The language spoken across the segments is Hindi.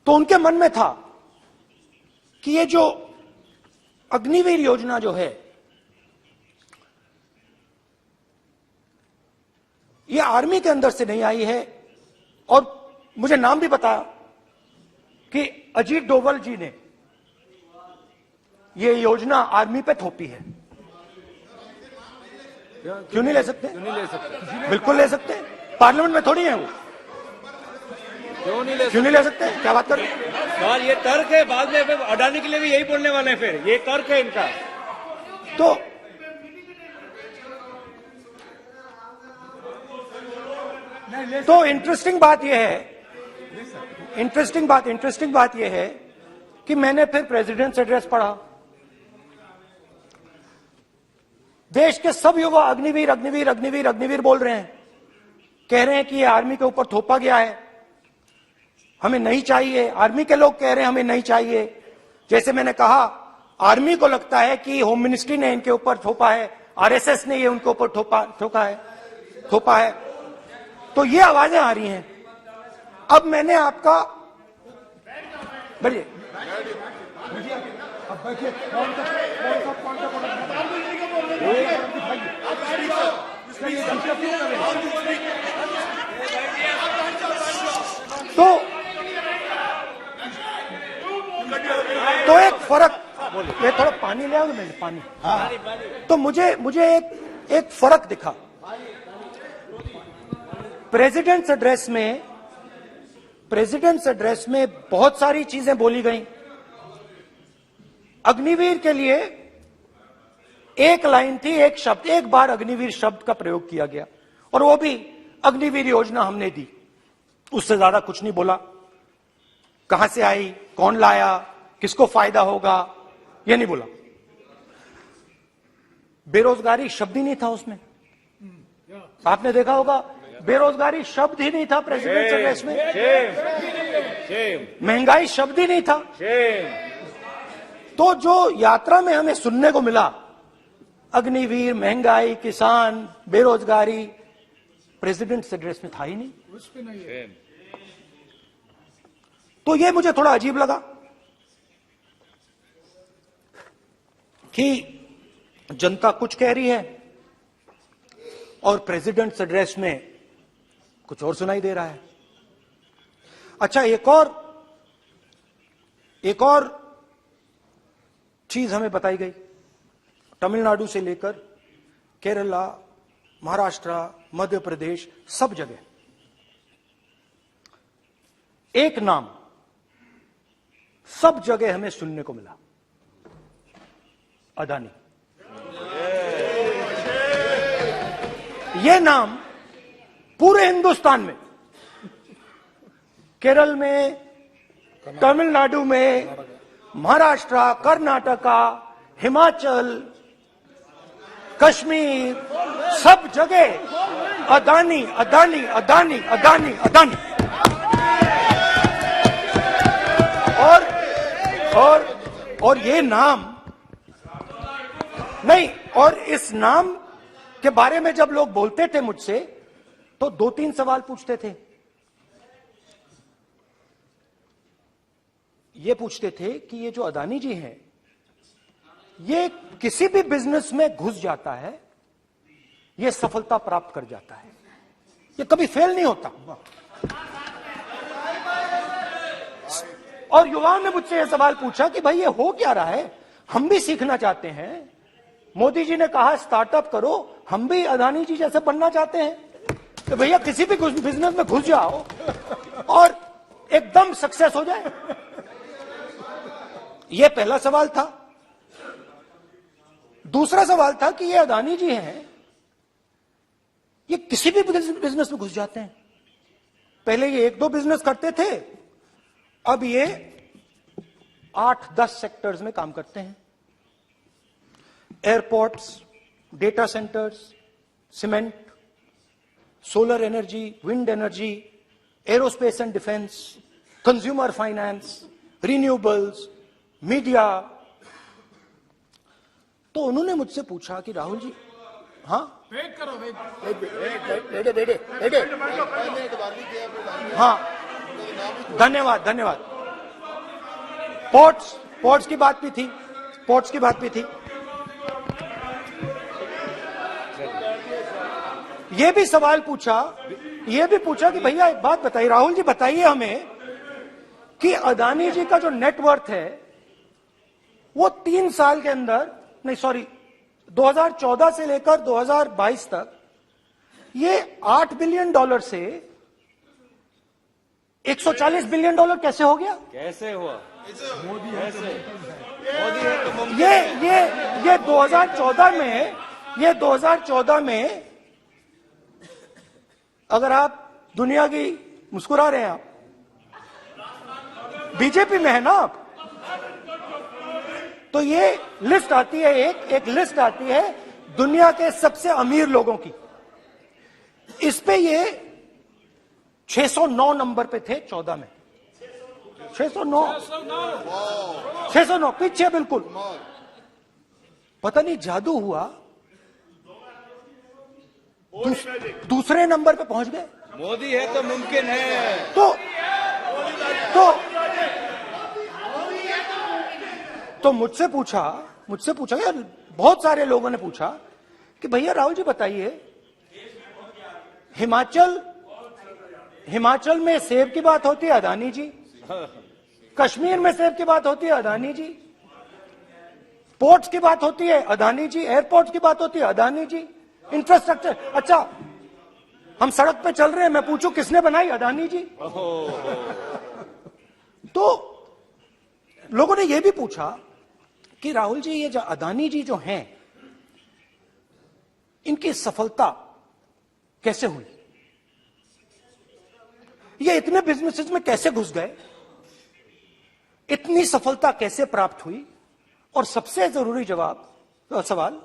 तो उनके मन में था कि ये जो अग्निवीर योजना जो है, ये आर्मी के अंदर से नहीं आई है। और मुझे नाम भी बताया कि अजीत डोभाल जी ने ये योजना आर्मी पे थोपी है। क्यों नहीं ले सकते? क्यों नहीं ले सकते? बिल्कुल ले सकते हैं, पार्लियामेंट में थोड़ी है वो। क्यों नहीं ले क्यों नहीं ले सकते? क्या बात कर रहे हैं? सवाल ये तर्क है, बाद में फिर अडानी के लिए भी यही बोलने वाले हैं, फिर ये तर्क है इनका। तो इंटरेस्टिंग बात यह है, इंटरेस्टिंग बात यह है कि मैंने फिर प्रेसिडेंट्स एड्रेस पढ़ा। देश के सब युवा अग्निवीर अग्निवीर अग्निवीर अग्निवीर बोल रहे हैं, कह रहे हैं कि ये आर्मी के ऊपर थोपा गया है, हमें नहीं चाहिए। आर्मी के लोग कह रहे हैं हमें नहीं चाहिए। जैसे मैंने कहा, आर्मी को लगता है कि होम मिनिस्ट्री ने इनके ऊपर थोपा है, आरएसएस ने ये उनके ऊपर थोपा है। तो ये आवाजें आ रही हैं। अब मैंने आपका बढ़िए तो एक फर्क, ये थोड़ा पानी ले आओगे? मैंने पानी, तो मुझे एक फर्क दिखा प्रेसिडेंट्स एड्रेस में बहुत सारी चीजें बोली गई। अग्निवीर के लिए एक लाइन थी, एक शब्द, एक बार अग्निवीर शब्द का प्रयोग किया गया, और वो भी अग्निवीर योजना हमने दी, उससे ज्यादा कुछ नहीं बोला। कहां से आई, कौन लाया, किसको फायदा होगा, ये नहीं बोला। बेरोजगारी शब्द ही नहीं था उसमें। आपने देखा होगा, बेरोजगारी शब्द ही नहीं था प्रेसिडेंट एड्रेस में। महंगाई शब्द ही नहीं था। तो जो यात्रा में हमें सुनने को मिला, अग्निवीर, महंगाई, किसान, बेरोजगारी, प्रेसिडेंट एड्रेस में था ही नहीं। तो ये मुझे थोड़ा अजीब लगा कि जनता कुछ कह रही है और प्रेसिडेंट एड्रेस में कुछ और सुनाई दे रहा है। अच्छा, एक और चीज हमें बताई गई। तमिलनाडु से लेकर केरला, महाराष्ट्र, मध्य प्रदेश, सब जगह एक नाम सब जगह हमें सुनने को मिला, अदानी। यह नाम पूरे हिंदुस्तान में, केरल में, तमिलनाडु में, महाराष्ट्र, कर्नाटका, हिमाचल, कश्मीर, सब जगह अदानी अदानी अदानी अदानी अदानी। और ये नाम नहीं, और इस नाम के बारे में जब लोग बोलते थे मुझसे, तो 2-3 सवाल पूछते थे। ये पूछते थे कि ये जो अदानी जी हैं, ये किसी भी बिजनेस में घुस जाता है, ये सफलता प्राप्त कर जाता है, ये कभी फेल नहीं होता। और युवाओं ने मुझसे यह सवाल पूछा कि भाई ये हो क्या रहा है, हम भी सीखना चाहते हैं। मोदी जी ने कहा स्टार्टअप करो, हम भी अदानी जी जैसे बनना चाहते हैं। तो भैया किसी भी बिजनेस में घुस जाओ और एकदम सक्सेस हो जाए। यह पहला सवाल था। दूसरा सवाल था कि ये अदानी जी हैं, ये किसी भी बिजनेस में घुस जाते हैं। पहले ये 1-2 बिजनेस करते थे, अब ये 8-10 सेक्टर्स में काम करते हैं। Airports, data centres, cement, solar energy, wind energy, aerospace and defence, consumer finance, renewables, media. तो उन्होंने मुझसे पूछा कि राहुल जी, हाँ वेट करो, बेटे हाँ, धन्यवाद। पोर्ट्स की बात भी थी, पोर्ट्स की बात भी थी। ये भी सवाल पूछा, ये भी पूछा कि भैया एक बात बताइए, राहुल जी बताइए हमें कि अदानी जी का जो नेटवर्थ है वो 3 साल के अंदर, नहीं सॉरी 2014 से लेकर 2022 तक ये $8 बिलियन से $140 बिलियन कैसे हो गया? कैसे हुआ? मोदी है तो ये 2014 में अगर आप दुनिया की, मुस्कुरा रहे हैं आप, बीजेपी में है ना आप, तो ये लिस्ट आती है, एक लिस्ट आती है दुनिया के सबसे अमीर लोगों की। इस पे ये 609 नंबर पे थे 14 में, 609 पीछे बिल्कुल। पता नहीं जादू हुआ, दूसरे नंबर पे पहुंच गए। मोदी है तो मुमकिन है। तो मुझसे पूछा यार, बहुत सारे लोगों ने पूछा कि भैया राहुल जी बताइए, हिमाचल में सेब की बात होती है अदानी जी, कश्मीर में सेब की बात होती है अदानी जी, पोर्ट्स की बात होती है अदानी जी, एयरपोर्ट्स की बात होती है अदानी जी, इंफ्रास्ट्रक्चर, अच्छा हम सड़क पे चल रहे हैं, मैं पूछूं किसने बनाई? अदानी जी। तो लोगों ने यह भी पूछा कि राहुल जी ये जो अदानी जी जो हैं, इनकी सफलता कैसे हुई? ये इतने बिजनेसेस में कैसे घुस गए? इतनी सफलता कैसे प्राप्त हुई? और सबसे जरूरी सवाल,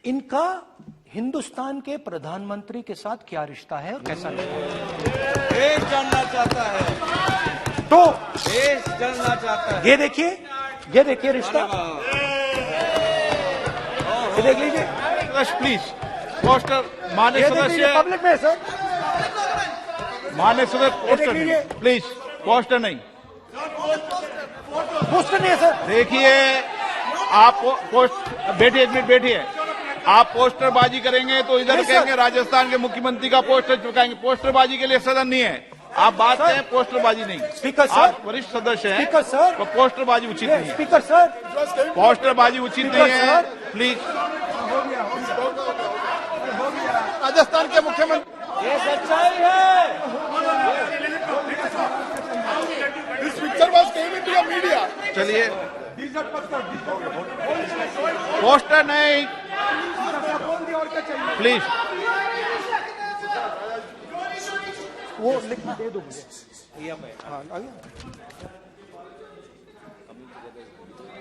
इनका हिंदुस्तान के प्रधानमंत्री के साथ क्या रिश्ता है और कैसा रिश्ता है? देश जानना चाहता है, तो देश जानना चाहता है। ये देखिए रिश्ता, ये देख लीजिए प्लीज। पोस्टर मान्य सदस्य, पब्लिक में सर, मान्य सदस्य पोस्टर लीजिए। नहीं, प्लीज पोस्टर नहीं। पोस्टर नहीं है सर। देखिए आप पोस्ट, बैठिए एक मिनट बैठिए। आप पोस्टरबाजी करेंगे तो इधर नहीं, कहेंगे सर। राजस्थान के मुख्यमंत्री का पोस्टर चिपकाएंगे। पोस्टरबाजी के लिए सदन नहीं है, आप बात करें, पोस्टरबाजी नहीं। स्पीकर सर, आप वरिष्ठ सदस्य हैं, स्पीकर सर, तो पोस्टरबाजी उचित नहीं है। स्पीकर सर, पोस्टरबाजी उचित नहीं है, सर। प्लीज। राजस्थान के मुख्यमंत्री, ये सच्चाई है। चलिए पोस्टर नहीं, प्लीज। वो लिख दे दो मुझे। हाँ, आ गया।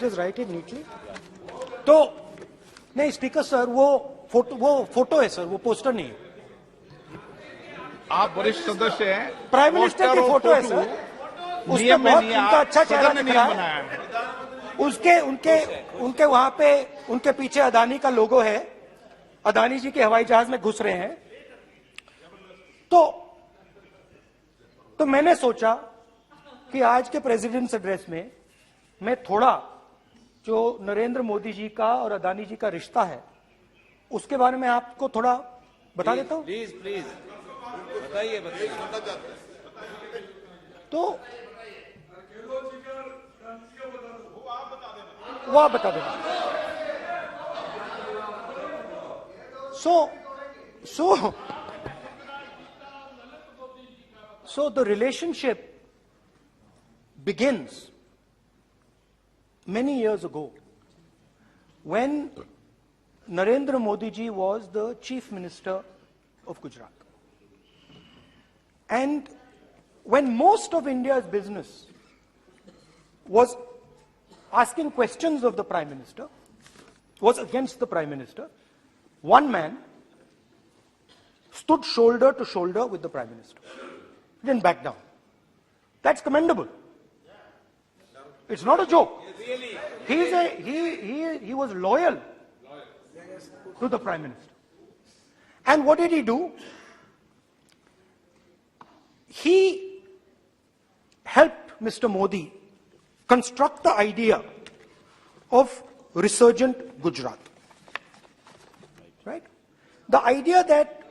Just right it neatly. तो नहीं स्पीकर सर, वो फोटो है सर, वो पोस्टर नहीं है। आप वरिष्ठ सदस्य हैं, प्राइम मिनिस्टर की पोस्टर और फोटो है सर, उसमें नियम में बहुत नहीं है, उनका अच्छा सदन चेहरा ने दिख नियम रहा बनाया है। है। उनके वहां पे, उनके पीछे अदानी का लोगो है, अदानी जी के हवाई जहाज में घुस रहे हैं। तो मैंने सोचा कि आज के प्रेसिडेंट्स एड्रेस में मैं थोड़ा जो नरेंद्र मोदी जी का और अदानी जी का रिश्ता है उसके बारे में आपको थोड़ा बता देता हूं। प्लीज प्लीज बताइए। तो वो आप बता देना। So the relationship begins many years ago when Narendra Modi ji was the Chief Minister of Gujarat. And when most of India's business was asking questions of the Prime Minister, was against the Prime Minister, one man stood shoulder to shoulder with the Prime Minister. He didn't back down. That's commendable. It's not a joke. He was loyal to the Prime Minister. And what did he do? He helped Mr. Modi construct the idea of resurgent Gujarat. Right? The idea that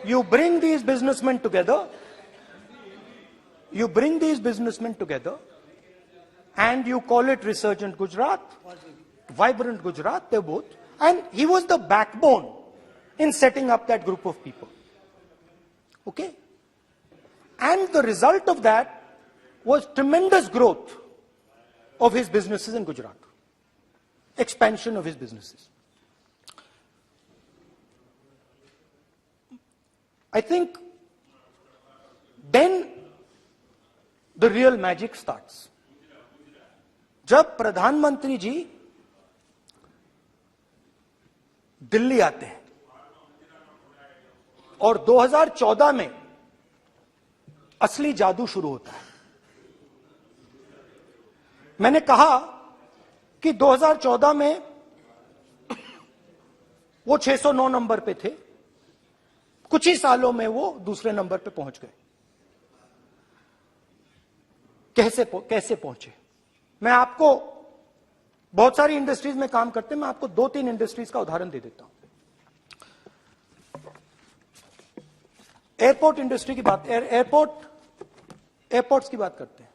you bring these businessmen together, and you call it resurgent Gujarat, vibrant Gujarat, they're both. And he was the backbone in setting up that group of people. Okay? And the result of that was tremendous growth of his businesses in Gujarat. Expansion of his businesses. I think then the real magic starts. जब प्रधानमंत्री जी दिल्ली आते हैं और 2014 में असली जादू शुरू होता है। मैंने कहा कि 2014 में वो 609 नंबर पे थे, कुछ ही सालों में वो दूसरे नंबर पे पहुंच गए। कैसे पहुंचे? मैं आपको, बहुत सारी इंडस्ट्रीज में काम करते हैं, मैं आपको 2-3 इंडस्ट्रीज का उदाहरण दे देता हूं। एयरपोर्ट इंडस्ट्री की बात, एयरपोर्ट्स की बात करते हैं।